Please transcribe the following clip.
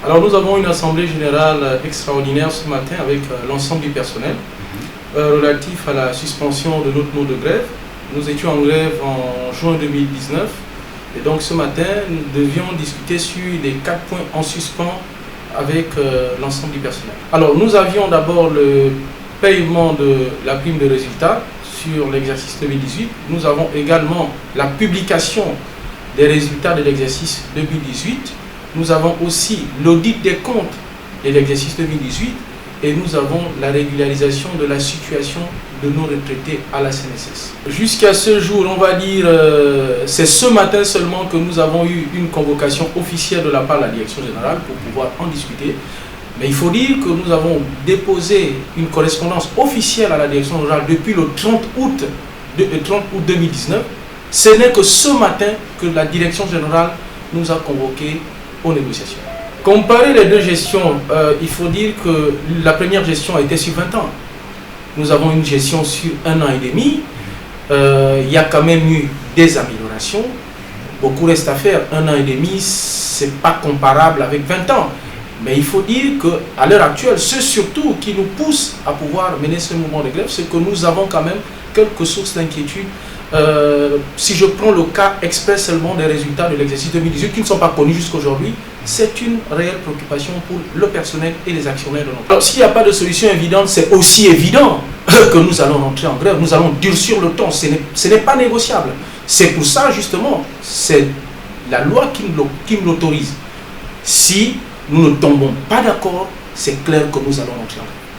Alors nous avons une assemblée générale extraordinaire ce matin avec l'ensemble du personnel relatif à la suspension de notre mot de grève. Nous étions en grève en juin 2019 et donc ce matin nous devions discuter sur les 4 points en suspens avec l'ensemble du personnel. Alors nous avions d'abord le paiement de la prime de résultat sur l'exercice 2018. Nous avons également la publication des résultats de l'exercice 2018. Nous avons aussi l'audit des comptes de l'exercice 2018 et nous avons la régularisation de la situation de nos retraités à la CNSS. Jusqu'à ce jour, on va dire, c'est ce matin seulement que nous avons eu une convocation officielle de la part de la direction générale pour pouvoir en discuter. Mais il faut dire que nous avons déposé une correspondance officielle à la direction générale depuis le 30 août 2019. Ce n'est que ce matin que la direction générale nous a convoqués aux négociations. Comparer les deux gestions, il faut dire que la première gestion a été sur 20 ans. Nous avons une gestion sur 1 an et demi. Il y a quand même eu des améliorations. Beaucoup reste à faire. 1 an et demi, ce n'est pas comparable avec 20 ans. Mais il faut dire qu'à l'heure actuelle, ce surtout qui nous pousse à pouvoir mener ce mouvement de grève, c'est que nous avons quand même quelques sources d'inquiétude. Si je prends le cas exprès seulement des résultats de l'exercice 2018 qui ne sont pas connus jusqu'à aujourd'hui, c'est une réelle préoccupation pour le personnel et les actionnaires de l'entreprise. Alors s'il n'y a pas de solution évidente, c'est aussi évident que nous allons rentrer en grève, nous allons durcir le temps, ce n'est pas négociable. C'est pour ça justement, c'est la loi qui nous l'autorise. Si nous ne tombons pas d'accord, c'est clair que nous allons rentrer en grève.